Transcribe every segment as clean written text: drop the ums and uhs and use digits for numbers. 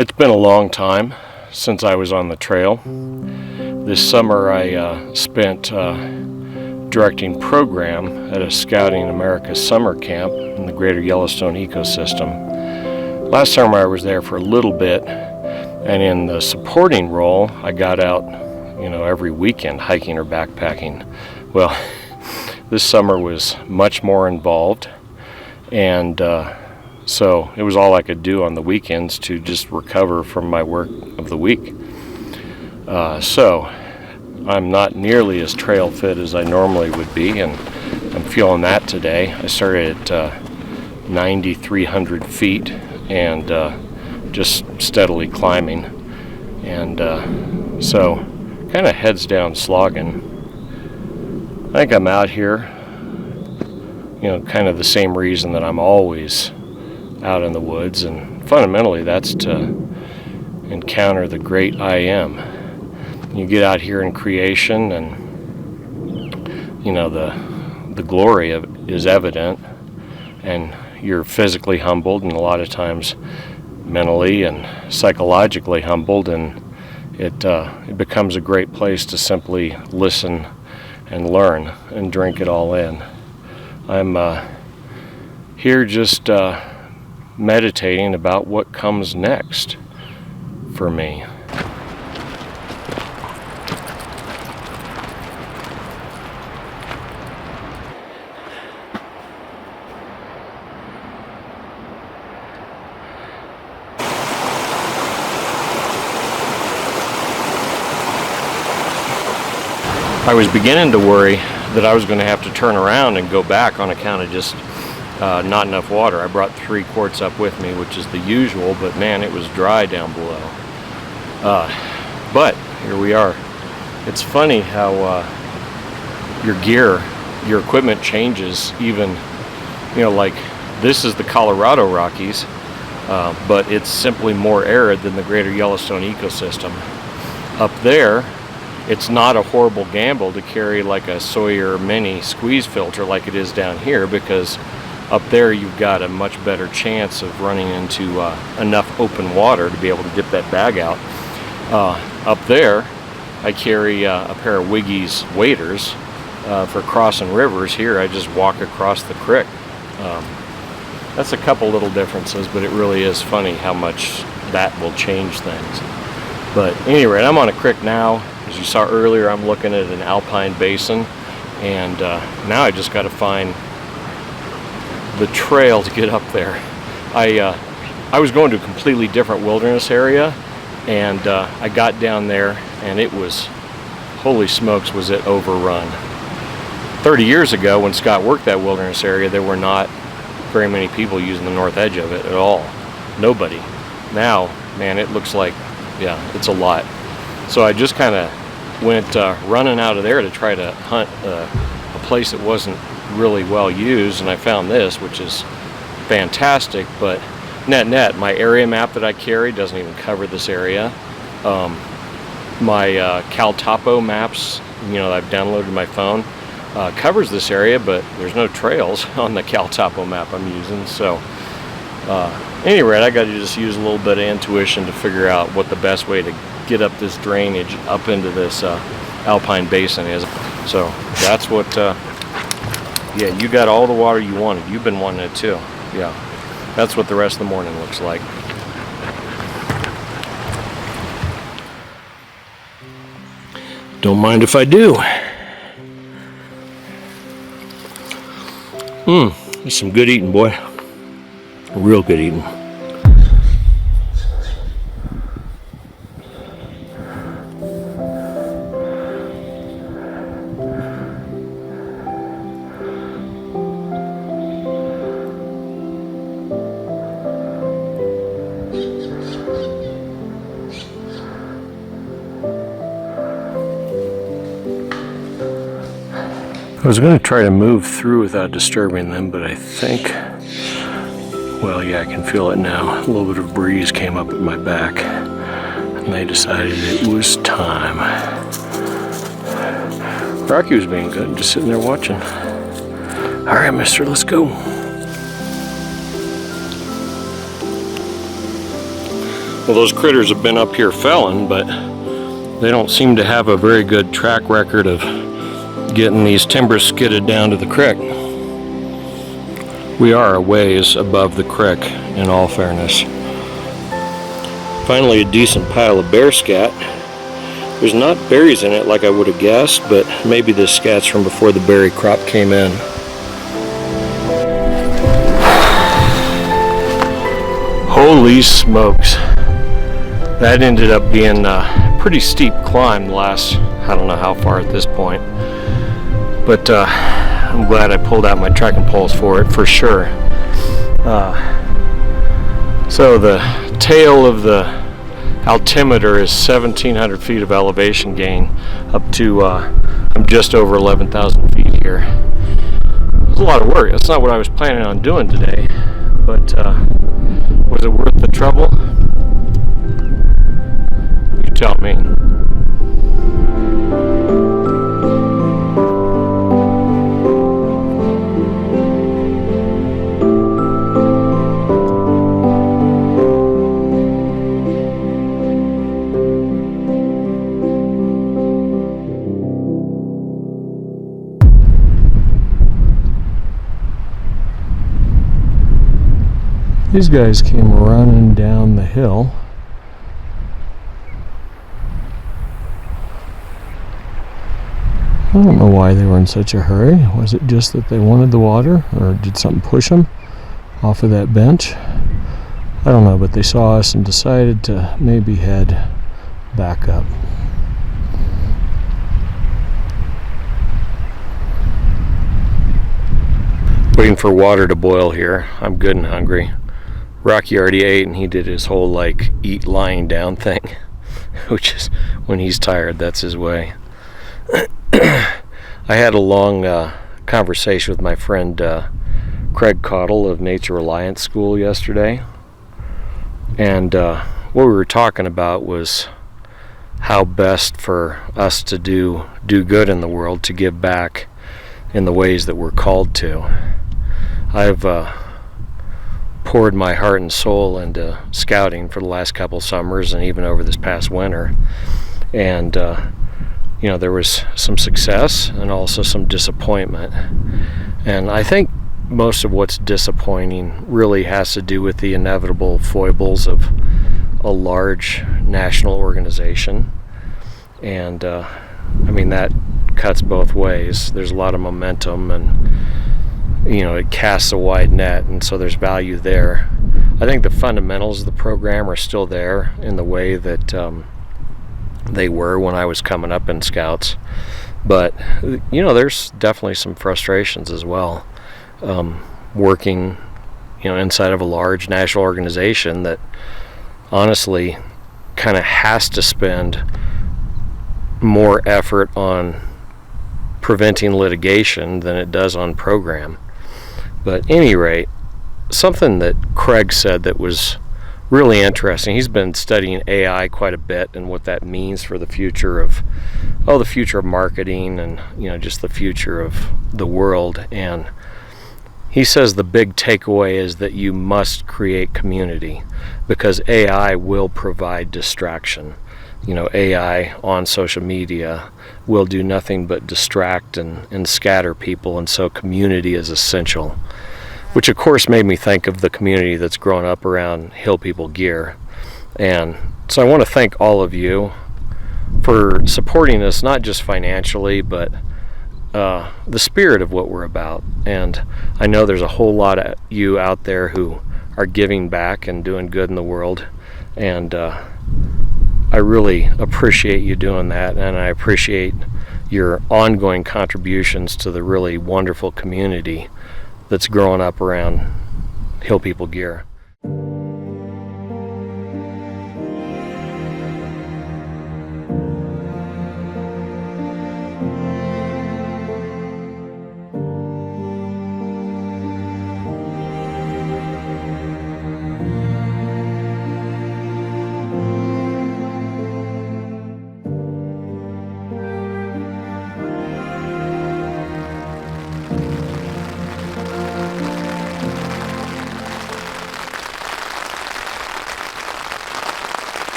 It's been a long time since I was on the trail. This summer I spent directing program at a Scouting America summer camp in the greater Yellowstone ecosystem. Last summer I was there for a little bit, and in the supporting role I got out, every weekend hiking or backpacking. Well, this summer was much more involved, and so it was all I could do on the weekends to just recover from my work of the week. So I'm not nearly as trail fit as I normally would be, and I'm feeling that today. I started at 9,300 feet and just steadily climbing, and so kind of heads down slogging. I think I'm out here, kind of the same reason that I'm always out in the woods, and fundamentally that's to encounter the great I am. You get out here in creation, and the glory of it is evident, and you're physically humbled, and a lot of times mentally and psychologically humbled, and it becomes a great place to simply listen and learn and drink it all in. I'm here just meditating about what comes next for me. I was beginning to worry that I was going to have to turn around and go back on account of just not enough water. I brought 3 quarts up with me, which is the usual, but man, it was dry down below. But here we are. It's funny how your gear, your equipment changes. Even, like this is the Colorado Rockies, but it's simply more arid than the greater Yellowstone ecosystem. Up there, it's not a horrible gamble to carry like a Sawyer mini squeeze filter like it is down here, because up there you've got a much better chance of running into enough open water to be able to dip that bag out. Up there I carry a pair of Wiggy's waders for crossing rivers. Here I just walk across the creek. That's a couple little differences, but it really is funny how much that will change things. But anyway, I'm on a creek now. As you saw earlier, I'm looking at an alpine basin, and now I just got to find the trail to get up there. I was going to a completely different wilderness area, and I got down there, and it was, holy smokes, was it overrun. 30 years ago, when Scott worked that wilderness area, there were not very many people using the north edge of it at all. Nobody. Now, man, it looks like, yeah, it's a lot. So I just kind of went running out of there to try to hunt a place that wasn't really well used, and I found this, which is fantastic. But net, my area map that I carry doesn't even cover this area. My Cal Topo maps, that I've downloaded to my phone, covers this area, but there's no trails on the Cal Topo map I'm using. So at any rate, I got to just use a little bit of intuition to figure out what the best way to get up this drainage up into this alpine basin is. So that's what, yeah, you got all the water you wanted. You've been wanting it too. Yeah, that's what the rest of the morning looks like. Don't mind if I do. It's some good eating, boy. Real good eating. I was going to try to move through without disturbing them, but I think, well, yeah, I can feel it now. A little bit of breeze came up at my back, and they decided it was time. Rocky was being good, just sitting there watching. All right, mister, let's go. Well, those critters have been up here felling, but they don't seem to have a very good track record of getting these timbers skidded down to the creek. We are a ways above the creek, in all fairness. Finally, a decent pile of bear scat. There's not berries in it like I would have guessed, but maybe this scat's from before the berry crop came in. Holy smokes. That ended up being a pretty steep climb the last, I don't know how far at this point. But I'm glad I pulled out my trekking poles for it, for sure. So the tail of the altimeter is 1,700 feet of elevation gain up to, I'm just over 11,000 feet here. It's a lot of work. That's not what I was planning on doing today, but was it worth the trouble? You tell me. These guys came running down the hill. I don't know why they were in such a hurry. Was it just that they wanted the water, or did something push them off of that bench? I don't know, but they saw us and decided to maybe head back up. Waiting for water to boil here. I'm good and hungry. Rocky already ate, and he did his whole like eat lying down thing, which is when he's tired, that's his way. I had a long conversation with my friend Craig Cottle of Nature Reliance School yesterday, and what we were talking about was how best for us to do good in the world, to give back in the ways that we're called to. I've poured my heart and soul into scouting for the last couple summers and even over this past winter, and there was some success and also some disappointment, and I think most of what's disappointing really has to do with the inevitable foibles of a large national organization, and that cuts both ways. There's a lot of momentum, and it casts a wide net, and so there's value there. I think the fundamentals of the program are still there in the way that they were when I was coming up in Scouts, but there's definitely some frustrations as well, working inside of a large national organization that honestly kind of has to spend more effort on preventing litigation than it does on program. But at any rate, something that Craig said that was really interesting, he's been studying AI quite a bit and what that means for the future of marketing and just the future of the world, and he says the big takeaway is that you must create community because AI will provide distraction. AI on social media will do nothing but distract and scatter people, and so community is essential, which of course made me think of the community that's grown up around Hill People Gear. And so I want to thank all of you for supporting us, not just financially, but the spirit of what we're about. And I know there's a whole lot of you out there who are giving back and doing good in the world, and I really appreciate you doing that, and I appreciate your ongoing contributions to the really wonderful community that's growing up around Hill People Gear.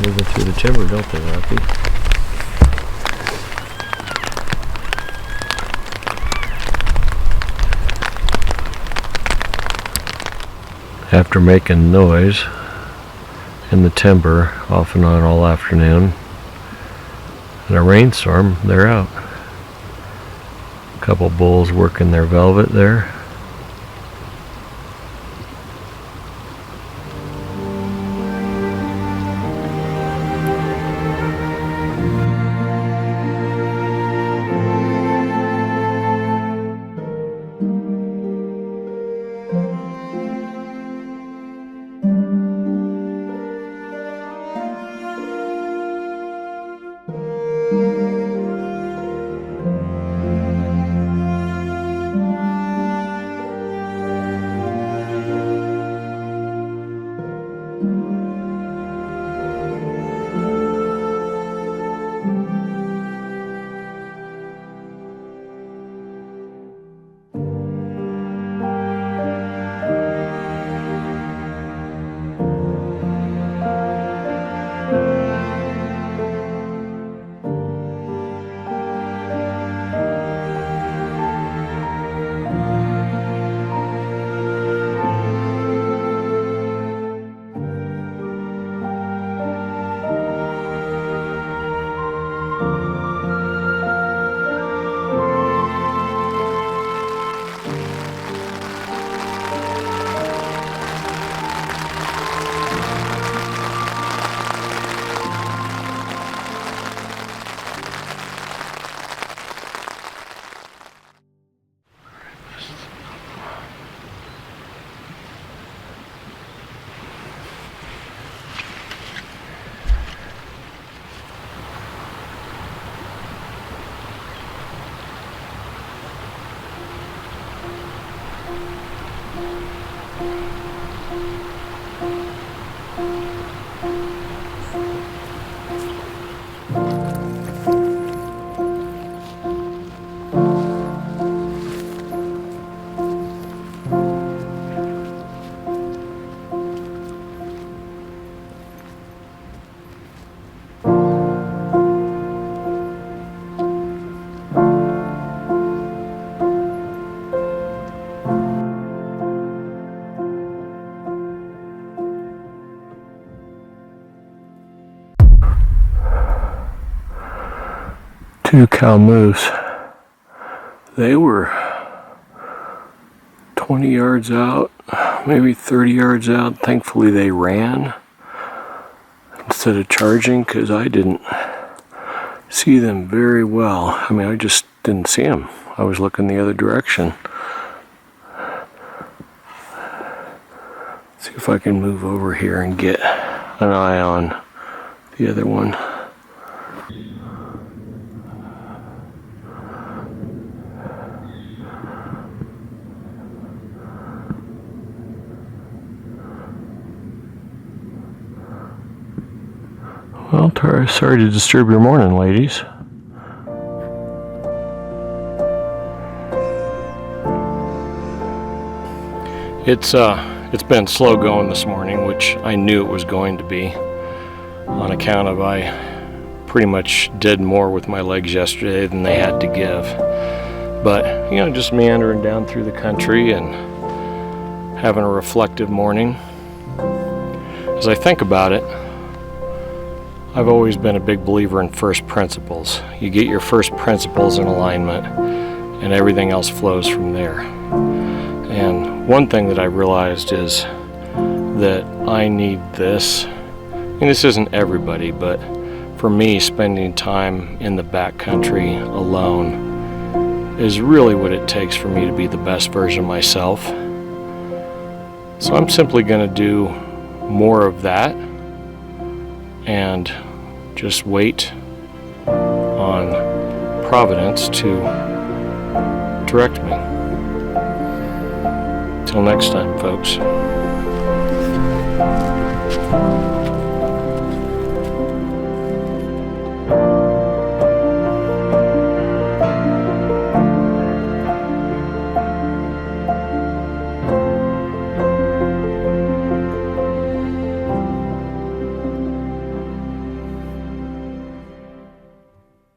moving through the timber, don't they, Rocky? After making noise in the timber off and on all afternoon, in a rainstorm, they're out. A couple bulls working their velvet there. Two cow moose. They were 20 yards out, maybe 30 yards out. Thankfully they ran instead of charging, because I didn't see them very well. I mean, I just didn't see them. I was looking the other direction. See if I can move over here and get an eye on the other one. Well, sorry to disturb your morning, ladies. It's been slow going this morning, which I knew it was going to be, on account of I pretty much did more with my legs yesterday than they had to give. But, you know, just meandering down through the country and having a reflective morning. As I think about it, I've always been a big believer in first principles. You get your first principles in alignment, and everything else flows from there. And one thing that I realized is that I need this, and this isn't everybody, but for me, spending time in the backcountry alone is really what it takes for me to be the best version of myself. So I'm simply going to do more of that and just wait on Providence to direct me. Till next time, folks.